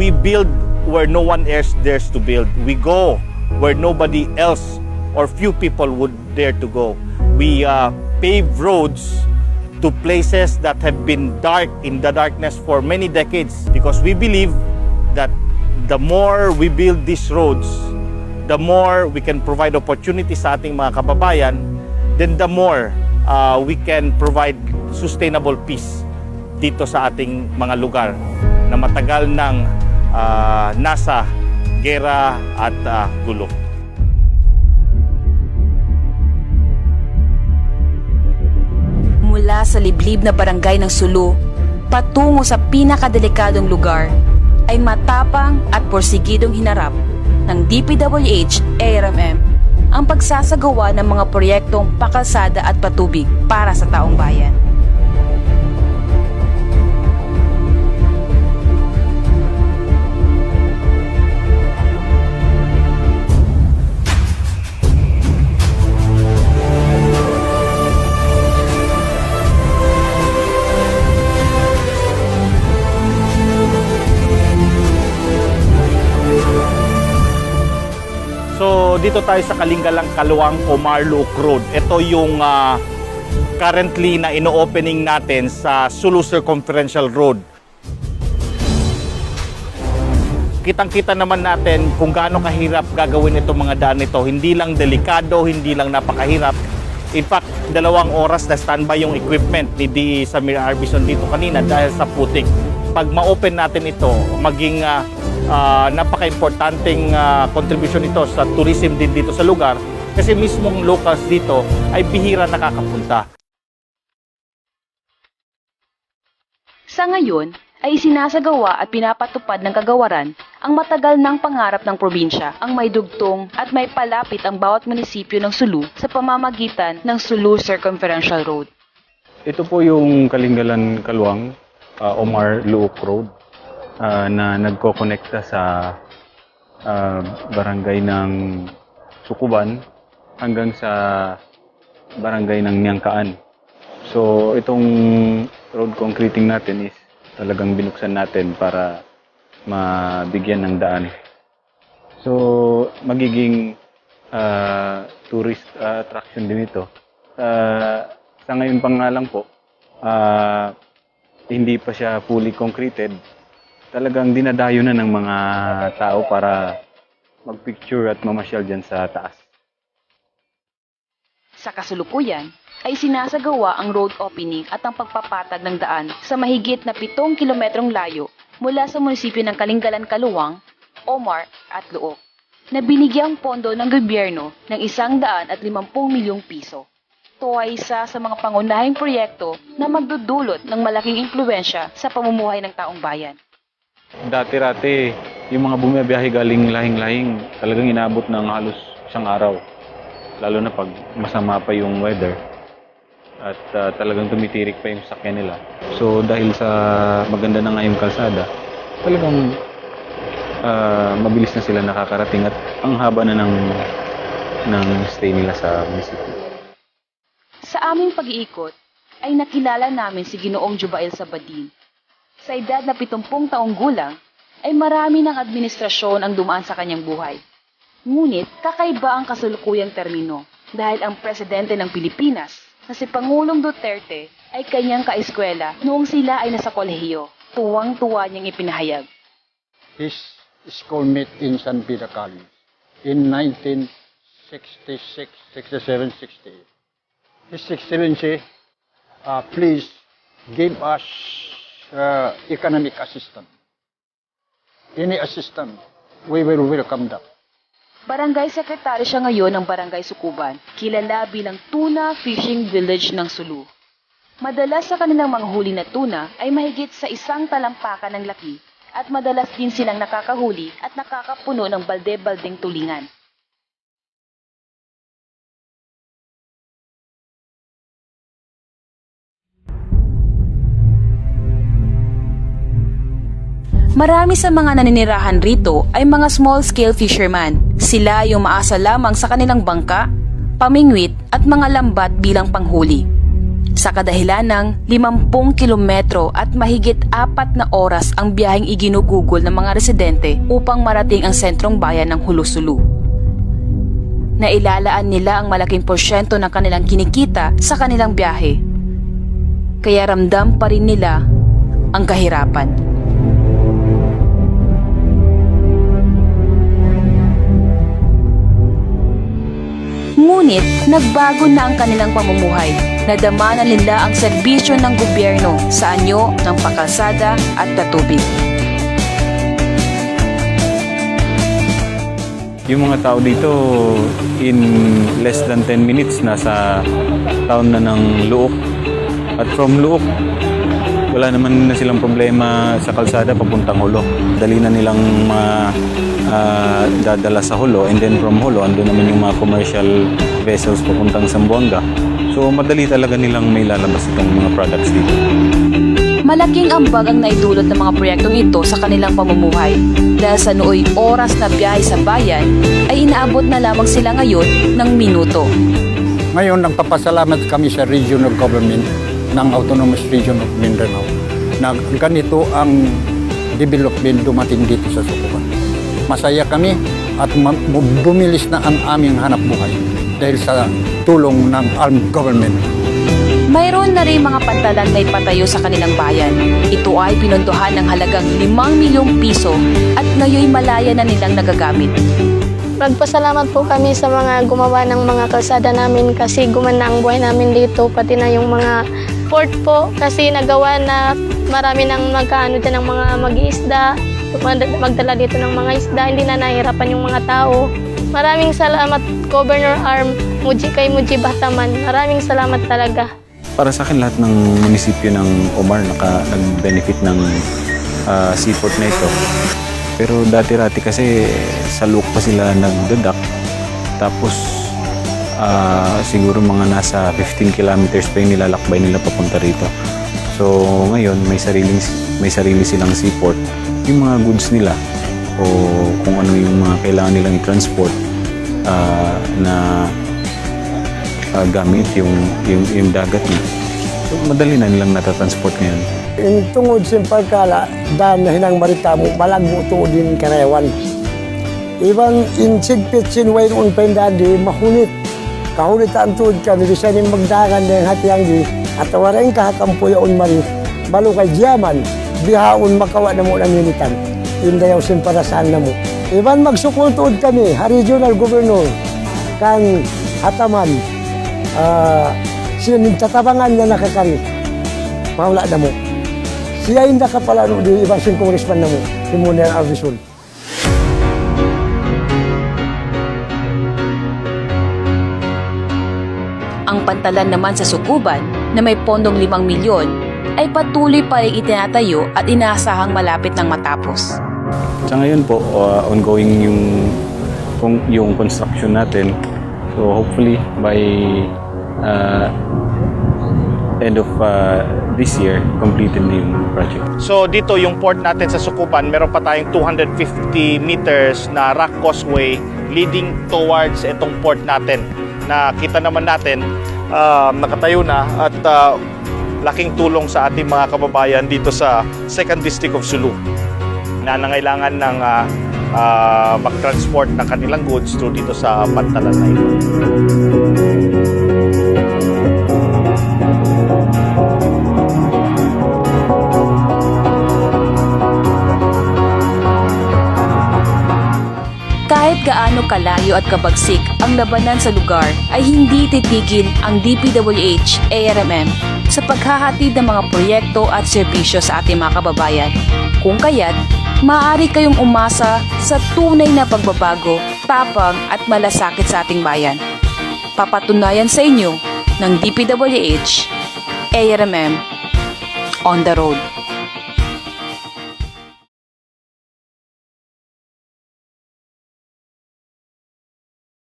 we build where no one else dares to build. We go where nobody else or few people would dare to go. We pave roads to places that have been dark in the darkness for many decades, because we believe that the more we build these roads, the more we can provide opportunities sa ating mga kababayan, then the more we can provide sustainable peace dito sa ating mga lugar na matagal nang nasa gera at gulo. Mula sa liblib na barangay ng Sulu, patungo sa pinakadelikadong lugar, ay matapang at porsigidong hinarap ng DPWH ARMM ang pagsasagawa ng mga proyektong pakalsada at patubig para sa taong bayan. So dito tayo sa Kalingalang Kaluang Omar Luok Road. Ito yung currently na ino-opening natin sa Sulu Circumferential Road. Kitang-kita naman natin kung gaano kahirap gagawin itong mga daan nito. Hindi lang delikado, hindi lang napakahirap. In fact, 2 oras na standby yung equipment ni D. Samir Arbison dito kanina dahil sa putik. Pag ma-open natin ito, maging napaka-importanting contribution ito sa tourism din dito sa lugar, kasi mismong locals dito ay bihira nakakapunta. Sa ngayon, ay sinasagawa at pinapatupad ng kagawaran ang matagal ng pangarap ng probinsya, ang may dugtong at may palapit ang bawat munisipyo ng Sulu sa pamamagitan ng Sulu Circumferential Road. Ito po yung Kalingalan Kaluang Omar Luok Road na nagko-konekta sa barangay ng Sukuban hanggang sa barangay ng Nyangkaan. So itong road concreting natin is talagang binuksan natin para mabigyan ng daan. So magiging tourist attraction din ito. Sa ngayon pa nga lang po, hindi pa siya fully concreted. Talagang dinadayo na ng mga tao para magpicture at mamasyal dyan sa taas. Sa kasalukuyan, ay sinasagawa ang road opening at ang pagpapatag ng daan sa mahigit na 7 kilometrong layo mula sa munisipyo ng Kalingalan Kaluang, Omar at Luok, na binigyang pondo ng gobyerno ng 150 milyong piso. Ito ay isa sa mga pangunahing proyekto na magdudulot ng malaking impluwensya sa pamumuhay ng taong bayan. Dati-rati, yung mga bumibiyahe galing lahing-lahing, talagang inaabot ng halos isang araw. Lalo na pag masama pa yung weather at talagang tumitirik pa yung sakyan nila. So dahil sa maganda na nga yung kalsada, talagang mabilis na sila nakakarating at ang haba na ng stay nila sa munisipyo. Sa aming pag-iikot, ay nakilala namin si Ginoong Jubail Sabadin. Sa edad na 70 taong gulang, ay marami ng administrasyon ang dumaan sa kanyang buhay. Ngunit kakaiba ang kasalukuyang termino dahil ang presidente ng Pilipinas na si Pangulong Duterte ay kanyang kaeskwela noong sila ay nasa kolehiyo. Tuwang-tuwa niyang ipinahayag. His schoolmate in San Pita College in 1966, 67, 68. His Excellency, please give us economic assistance. Any assistance, we will welcome that. Barangay Secretary siya ngayon ng Barangay Sukuban, kilala bilang Tuna Fishing Village ng Sulu. Madalas sa kanilang mga huli na tuna ay mahigit sa 1 talampakan ng laki at madalas din silang nakakahuli at nakakapuno ng balde-baldeng tulingan. Marami sa mga naninirahan rito ay mga small-scale fisherman. Sila yung maasa lamang sa kanilang bangka, pamingwit at mga lambat bilang panghuli. Sa kadahilan ng 50 kilometro at mahigit 4 na oras ang biyaheng iginugugol ng mga residente upang marating ang sentrong bayan ng Hulusulu. Nailalaan nila ang malaking porsyento ng kanilang kinikita sa kanilang biyahe. Kaya ramdam pa rin nila ang kahirapan. Ngunit nagbago na ang kanilang pamumuhay. Nadama na nila ang serbisyo ng gobyerno sa anyo ng pakalsada at patubig. Yung mga tao dito, in less than 10 minutes, nasa town na ng Luok. At from Luok, wala naman na silang problema sa kalsada papuntang Hulo. Dali na nilang dadala sa Hulo, and then from Hulo, andun naman yung mga commercial vessels papuntang Zamboanga. So madali talaga nilang may lalabas itong mga products dito. Malaking ambag ang naidulot ng mga proyektong ito sa kanilang pamumuhay. Dahil sa nooy oras na biyahe sa bayan, ay inaabot na lamang sila ngayon ng minuto. Ngayon, nagpapasalamat kami sa regional government ng Autonomous Region of Mindanao na ganito ang development dumating dito sa Sukuban. Masaya kami at bumilis na ang aming hanap buhay dahil sa tulong ng armed government. Mayroon na rin mga pantalan na ipatayo sa kanilang bayan. Ito ay pinondohan ng halagang 5 milyong piso at ngayon malaya na nilang nagagamit. Magpasalamat po kami sa mga gumawa ng mga kalsada namin kasi gumana ang buhay namin dito, pati na yung mga port po kasi nagawa na marami nang magkaano dyan ng mga mag-iisda, magdala dito ng mga isda, hindi na nahihirapan yung mga tao. Maraming salamat Governor Arm, kay Muji Bataman, maraming salamat talaga. Para sa akin, lahat ng munisipyo ng Omar nag-benefit ng seaport na ito. Pero dati-rati kasi sa Luok pa sila nagdadak. Tapos siguro mga nasa 15 kilometers pa yung nilalakbay nila papunta rito. So ngayon may sarili silang seaport. Yung mga goods nila o kung ano yung mga kailangan nilang i-transport na gamit yung dagat na. So madali na nilang natatransport ngayon. In tungod sa pagkala, dam na hinang maritamo, malagmo to din karayawan. Iban in sigpit sinway noon pendadi, mahunit. Kahunit ang tuod ka, nilisan yung magdagan ng hatiyang di, at warang kahakampuyaon mari, balo kay Diaman, bihaon makawa na mo ng unitan. Indayaw simparasaan na mo. Iban magsukol tuod kami, regional governor, kang Hataman, sinintatabangan na nakakari, mawala na mo. Siya yung nakapalano di ibang congressman na mo, si Munir Arvisun. Ang pantalan naman sa Sukuban na may pondong 5 milyon ay patuloy pa rin itinatayo at inaasahang malapit ng matapos. Sa ngayon po, ongoing yung construction natin. So hopefully by end of this year, completed na yung project. So dito yung port natin sa Sukuban, meron pa tayong 250 meters na rock causeway leading towards itong port natin. Na kita naman natin, nakatayo na at laking tulong sa ating mga kababayan dito sa 2nd District of Sulu na nangailangan ng mag-transport ng kanilang goods through dito sa pantalan na ito. Kahit gaano kalayo at kabagsik ang labanan sa lugar ay hindi titigil ang DPWH ARMM sa paghahatid ng mga proyekto at serbisyo sa ating mga kababayan. Kung kaya't, maaari kayong umasa sa tunay na pagbabago, tapang at malasakit sa ating bayan. Papatunayan sa inyo ng DPWH ARMM on the road.